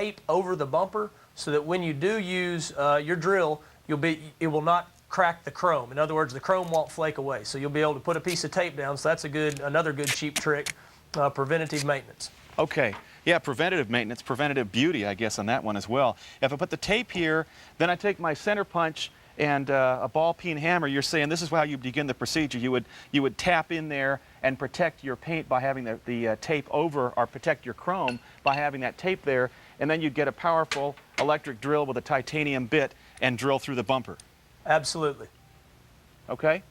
tape over the bumper so that when you do use your drill, it will not crack the chrome. In other words, the chrome won't flake away. So you'll be able to put a piece of tape down. So that's another good cheap trick, preventative maintenance. Okay. Yeah, preventative maintenance, preventative beauty, I guess, on that one as well. If I put the tape here, then I take my center punch and a ball peen hammer. You're saying this is how you begin the procedure. You would tap in there and protect your paint by having the tape over, or protect your chrome by having that tape there, and then you'd get a powerful electric drill with a titanium bit and drill through the bumper. Absolutely. Okay.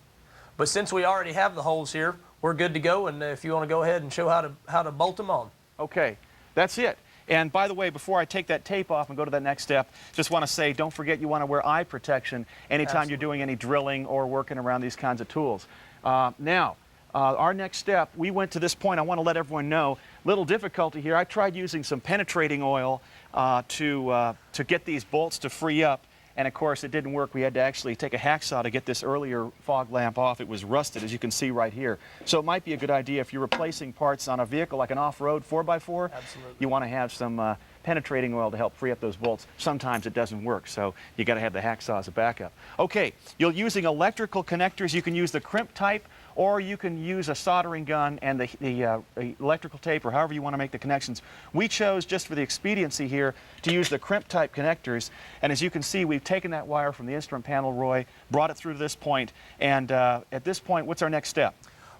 But since we already have the holes here, we're good to go, and if you want to go ahead and show how to bolt them on. Okay, that's it. And by the way, before I take that tape off and go to that next step, just want to say, don't forget you want to wear eye protection anytime Absolutely. You're doing any drilling or working around these kinds of tools. Now, our next step, we went to this point. I want to let everyone know, little difficulty here. I tried using some penetrating oil to get these bolts to free up. And of course, it didn't work. We had to actually take a hacksaw to get this earlier fog lamp off. It was rusted, as you can see right here. So it might be a good idea if you're replacing parts on a vehicle like an off-road 4x4. Absolutely. You want to have some penetrating oil to help free up those bolts. Sometimes it doesn't work, so you got to have the hacksaw as a backup. Okay, you're using electrical connectors. You can use the crimp type, or you can use a soldering gun and the electrical tape, or however you want to make the connections. We chose, just for the expediency here, to use the crimp type connectors. And as you can see, we've taken that wire from the instrument panel, Roy, brought it through to this point, and at this point, what's our next step?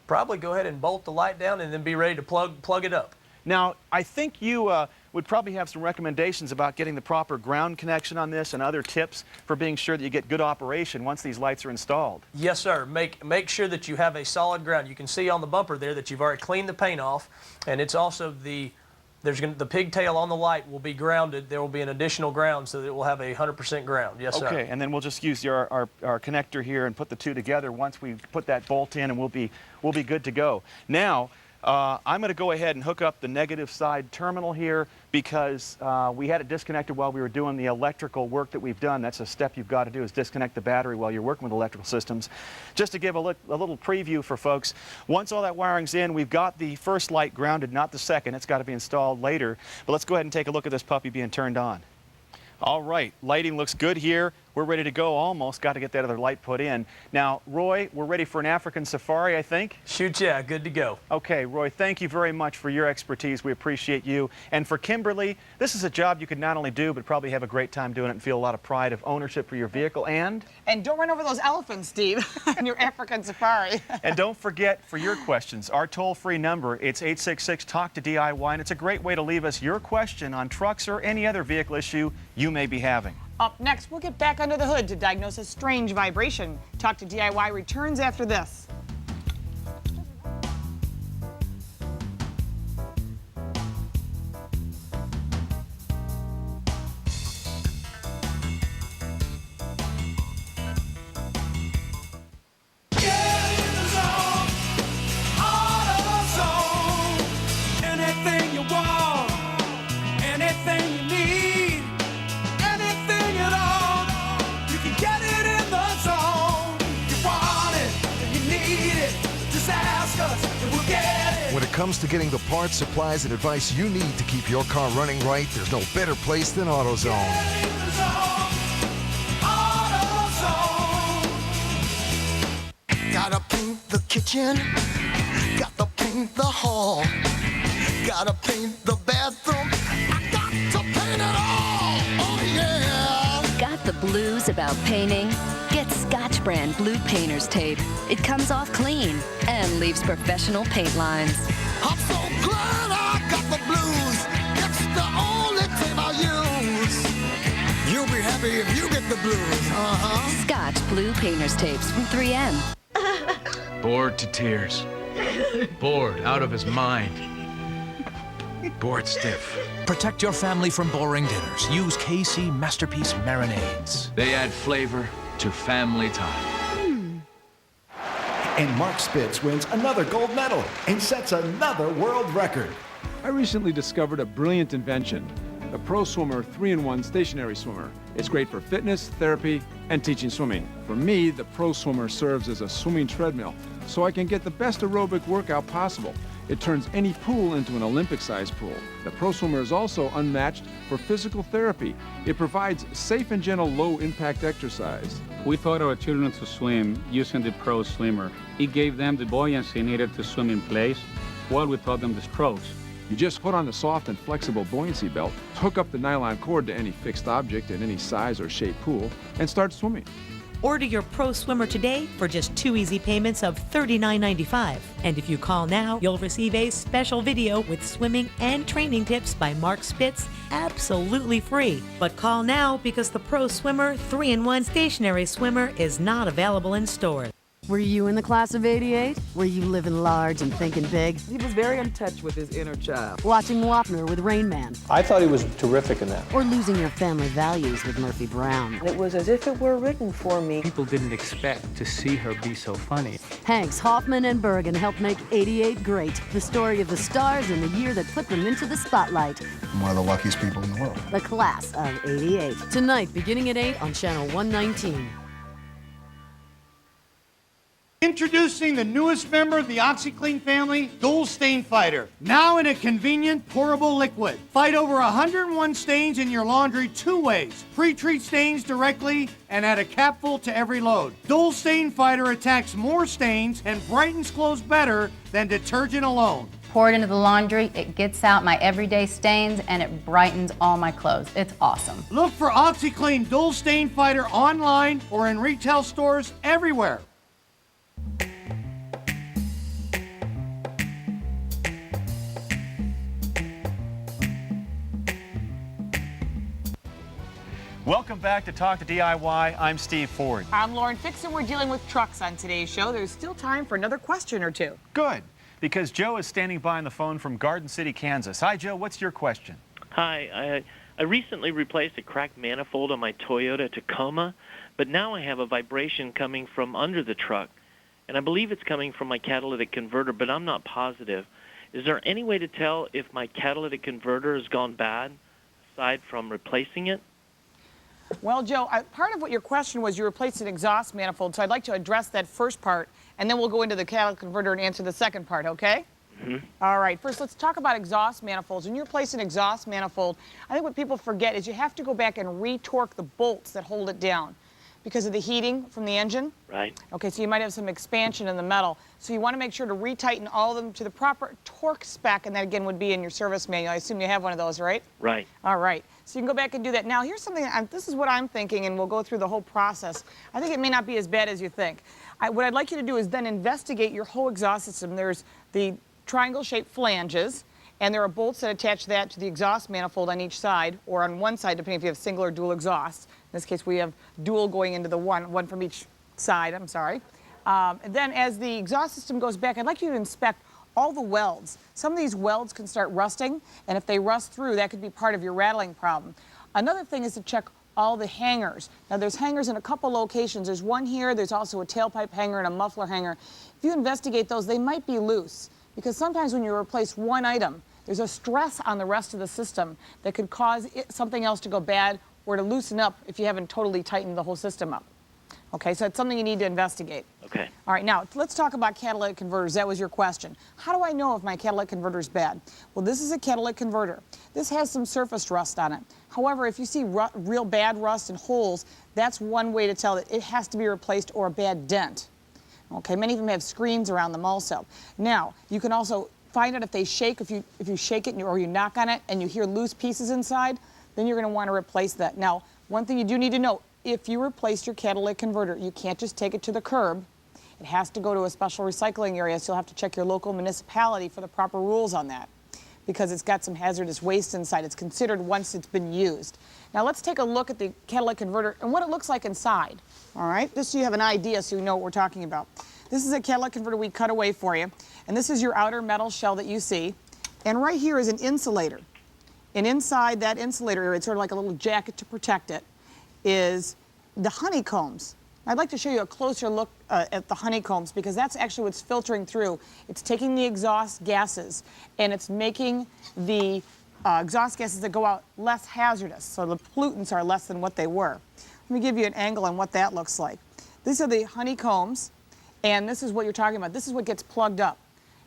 Probably go ahead and bolt the light down and then be ready to plug it up. Now, I think you would probably have some recommendations about getting the proper ground connection on this and other tips for being sure that you get good operation once these lights are installed. Yes, sir. Make sure that you have a solid ground. You can see on the bumper there that you've already cleaned the paint off, and it's also the pigtail on the light will be grounded. There will be an additional ground so that it will have 100% ground. Yes, sir. Okay, and then we'll just use our connector here and put the two together once we put that bolt in, and we'll be good to go. Now, I'm going to go ahead and hook up the negative side terminal here because we had it disconnected while we were doing the electrical work that we've done. That's a step you've got to do, is disconnect the battery while you're working with electrical systems. Just to give a little preview for folks, once all that wiring's in, we've got the first light grounded, not the second. It's got to be installed later. But let's go ahead and take a look at this puppy being turned on. All right, lighting looks good here. We're ready to go almost. Got to get that other light put in. Now, Roy, we're ready for an African safari, I think? Shoot, yeah, good to go. Okay, Roy, thank you very much for your expertise. We appreciate you. And for Kimberly, this is a job you could not only do, but probably have a great time doing it and feel a lot of pride of ownership for your vehicle. And don't run over those elephants, Steve, in your African safari. And don't forget, for your questions, our toll-free number, it's 866-TALK-TO-DIY, and it's a great way to leave us your question on trucks or any other vehicle issue you may be having. Up next, we'll get back under the hood to diagnose a strange vibration. Talk to DIY returns after this. When it comes to getting the parts, supplies, and advice you need to keep your car running right, there's no better place than AutoZone. Gotta paint the kitchen, gotta paint the hall, gotta paint the bathroom, I got to paint it all, oh yeah! Got the blues about painting? Get Scotch brand Blue Painter's Tape. It comes off clean and leaves professional paint lines. I'm so glad I got the blues. It's the only tape I use. You'll be happy if you get the blues. Scotch Blue Painter's Tapes from 3M. Bored to tears. Bored out of his mind. Bored stiff. Protect your family from boring dinners. Use KC Masterpiece Marinades. They add flavor to family time. And Mark Spitz wins another gold medal and sets another world record. I recently discovered a brilliant invention, the Pro Swimmer 3-in-1 stationary swimmer. It's great for fitness, therapy, and teaching swimming. For me, the Pro Swimmer serves as a swimming treadmill, so I can get the best aerobic workout possible. It turns any pool into an Olympic-sized pool. The Pro Swimmer is also unmatched for physical therapy. It provides safe and gentle low-impact exercise. We taught our children to swim using the Pro Swimmer. It gave them the buoyancy needed to swim in place while we taught them the strokes. You just put on the soft and flexible buoyancy belt, hook up the nylon cord to any fixed object in any size or shape pool, and start swimming. Order your Pro Swimmer today for just 2 easy payments of $39.95. And if you call now, you'll receive a special video with swimming and training tips by Mark Spitz absolutely free. But call now because the Pro Swimmer 3-in-1 stationary swimmer is not available in stores. Were you in the class of '88? Were you living large and thinking big? He was very in touch with his inner child. Watching Wapner with Rain Man? I thought he was terrific in that. Or losing your family values with Murphy Brown? It was as if it were written for me. People didn't expect to see her be so funny. Hanks, Hoffman, and Bergen helped make '88 great. The story of the stars in the year that put them into the spotlight. I'm one of the luckiest people in the world. The class of '88. Tonight, beginning at 8 on Channel 119. Introducing the newest member of the OxiClean family, Dual Stain Fighter. Now in a convenient pourable liquid. Fight over 101 stains in your laundry 2 ways. Pre-treat stains directly and add a capful to every load. Dual Stain Fighter attacks more stains and brightens clothes better than detergent alone. Pour it into the laundry, it gets out my everyday stains, and it brightens all my clothes. It's awesome. Look for OxiClean Dual Stain Fighter online or in retail stores everywhere. Welcome back to Talk to DIY. I'm Steve Ford. I'm Lauren Fixon. We're dealing with trucks on today's show. There's still time for another question or two. Good, because Joe is standing by on the phone from Garden City, Kansas. Hi, Joe. What's your question? Hi. I recently replaced a cracked manifold on my Toyota Tacoma, but now I have a vibration coming from under the truck, and I believe it's coming from my catalytic converter, but I'm not positive. Is there any way to tell if my catalytic converter has gone bad, aside from replacing it? Well, Joe, part of what your question was you replaced an exhaust manifold, so I'd like to address that first part, and then we'll go into the catalytic converter and answer the second part, okay? Mm-hmm. All right, first let's talk about exhaust manifolds. When you replace an exhaust manifold, I think what people forget is you have to go back and re-torque the bolts that hold it down because of the heating from the engine. Right. Okay, so you might have some expansion in the metal. So you want to make sure to retighten all of them to the proper torque spec, and that again would be in your service manual. I assume you have one of those, right? Right. All right. So you can go back and do that. Now, here's something, this is what I'm thinking, and we'll go through the whole process. I think it may not be as bad as you think. What I'd like you to do is then investigate your whole exhaust system. There's the triangle-shaped flanges, and there are bolts that attach that to the exhaust manifold on each side, or on one side, depending if you have single or dual exhaust. In this case, we have dual going into the one from each side, I'm sorry. And then as the exhaust system goes back, I'd like you to inspect all the welds. Some of these welds can start rusting, and if they rust through, that could be part of your rattling problem. Another thing is to check all the hangers. Now, there's hangers in a couple locations. There's one here, there's also a tailpipe hanger and a muffler hanger. If you investigate those, they might be loose, because sometimes when you replace one item, there's a stress on the rest of the system that could cause something else to go bad or to loosen up if you haven't totally tightened the whole system up. Okay, so it's something you need to investigate. Okay. All right, now let's talk about catalytic converters. That was your question. How do I know if my catalytic converter is bad? Well, this is a catalytic converter. This has some surface rust on it. However, if you see real bad rust and holes, that's one way to tell that it has to be replaced, or a bad dent. Okay, many of them have screens around them also. Now, you can also find out if they shake. If you shake it or you knock on it and you hear loose pieces inside, then you're going to want to replace that. Now, one thing you do need to know, if you replace your catalytic converter, you can't just take it to the curb. It has to go to a special recycling area, so you'll have to check your local municipality for the proper rules on that, because it's got some hazardous waste inside. It's considered once it's been used. Now let's take a look at the catalytic converter and what it looks like inside. All right, just so you have an idea, so you know what we're talking about. This is a catalytic converter we cut away for you, and this is your outer metal shell that you see. And right here is an insulator. And inside that insulator area, it's sort of like a little jacket to protect it, is the honeycombs. I'd like to show you a closer look at the honeycombs, because that's actually what's filtering through. It's taking the exhaust gases and it's making the exhaust gases that go out less hazardous, so the pollutants are less than what they were. Let me give you an angle on what that looks like. These are the honeycombs, and this is what you're talking about. This is what gets plugged up.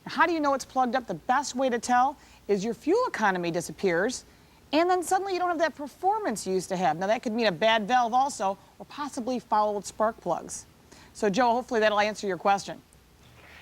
How do you know it's plugged up? The best way to tell is your fuel economy disappears, and then suddenly you don't have that performance you used to have. Now, that could mean a bad valve also, or possibly fouled spark plugs. So, Joe, hopefully that'll answer your question.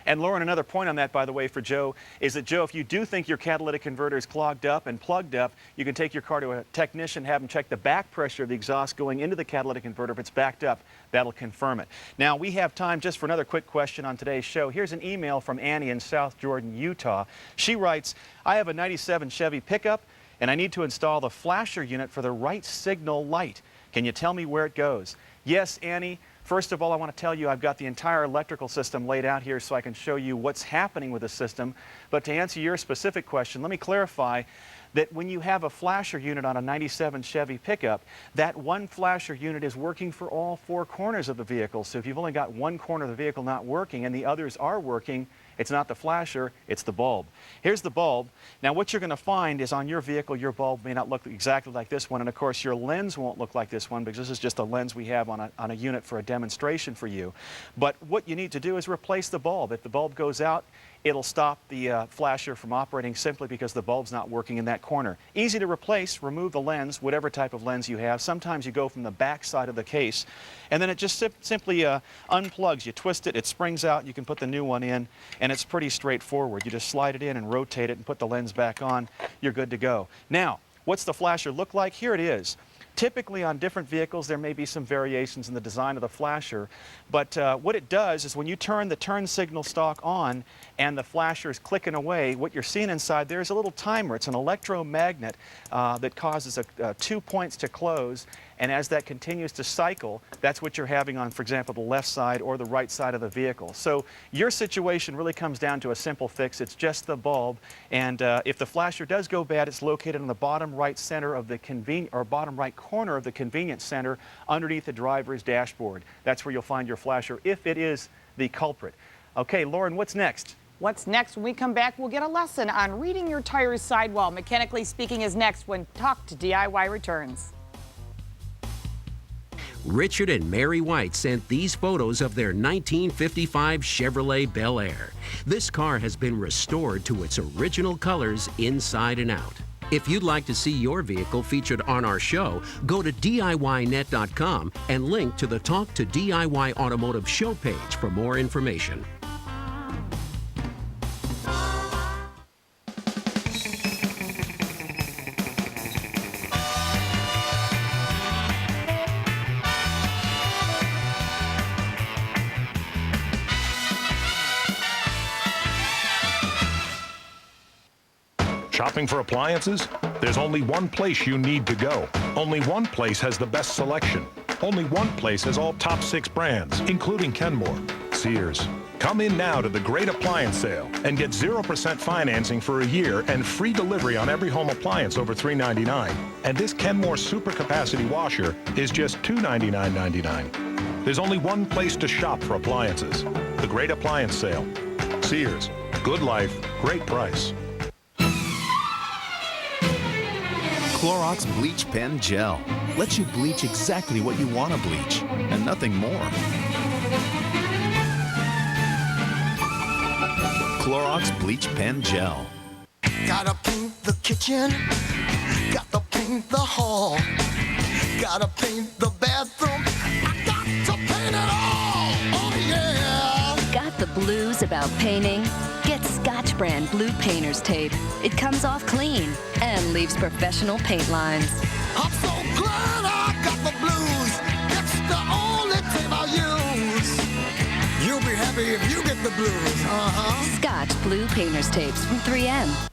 And Lauren, another point on that, by the way, for Joe, is that, Joe, if you do think your catalytic converter is clogged up and plugged up, you can take your car to a technician, have them check the back pressure of the exhaust going into the catalytic converter. If it's backed up, that'll confirm it. Now, we have time just for another quick question on today's show. Here's an email from Annie in South Jordan, Utah. She writes, I have a 97 Chevy pickup, and I need to install the flasher unit for the right signal light. Can you tell me where it goes? Yes, Annie. First of all, I want to tell you I've got the entire electrical system laid out here so I can show you what's happening with the system. But to answer your specific question, let me clarify that when you have a flasher unit on a 97 Chevy pickup, that one flasher unit is working for all four corners of the vehicle. So if you've only got one corner of the vehicle not working and the others are working, it's not the flasher, it's the bulb. Here's the bulb. Now what you're going to find is on your vehicle, your bulb may not look exactly like this one, and of course your lens won't look like this one because this is just a lens we have on a unit for a demonstration for you. But what you need to do is replace the bulb. If the bulb goes out, it'll stop the flasher from operating simply because the bulb's not working in that corner. Easy to replace. Remove the lens, whatever type of lens you have. Sometimes you go from the back side of the case, and then it just simply unplugs. You twist it, it springs out, you can put the new one in, and it's pretty straightforward. You just slide it in and rotate it and put the lens back on. You're good to go. Now, what's the flasher look like? Here it is. Typically on different vehicles there may be some variations in the design of the flasher, but what it does is when you turn the turn signal stalk on and the flasher is clicking away, what you're seeing inside there is a little timer. It's an electromagnet that causes 2 points to close, and as that continues to cycle, that's what you're having on, for example, the left side or the right side of the vehicle. So your situation really comes down to a simple fix. It's just the bulb, and if the flasher does go bad, it's located on the bottom right center of the bottom right corner of the convenience center underneath the driver's dashboard. That's where you'll find your flasher if it is the culprit. Okay, Lauren, what's next? What's next? When we come back, we'll get a lesson on reading your tires sidewall. Mechanically Speaking is next when Talk to DIY returns. Richard and Mary White sent these photos of their 1955 Chevrolet Bel Air. This car has been restored to its original colors inside and out. If you'd like to see your vehicle featured on our show, go to DIYnet.com and link to the Talk to DIY Automotive show page for more information. Shopping for appliances? There's only one place you need to go. Only one place has the best selection. Only one place has all top 6 brands, including Kenmore, Sears. Come in now to the Great Appliance Sale and get 0% financing for a year and free delivery on every home appliance over $399. And this Kenmore Super Capacity Washer is just $299.99. There's only one place to shop for appliances. The Great Appliance Sale. Sears. Good life, great price. Clorox Bleach Pen Gel lets you bleach exactly what you want to bleach and nothing more. Clorox Bleach Pen Gel. Gotta paint the kitchen, gotta paint the hall, gotta paint the bathroom, I got to paint it all, oh yeah! Got the blues about painting? Get Scotch Brand Blue Painter's Tape. It comes off clean and leaves professional paint lines. I'm so glad I got the blues, it's the only tape I use. You'll be happy if you get the blues, Scotch Blue Painter's Tapes from 3M.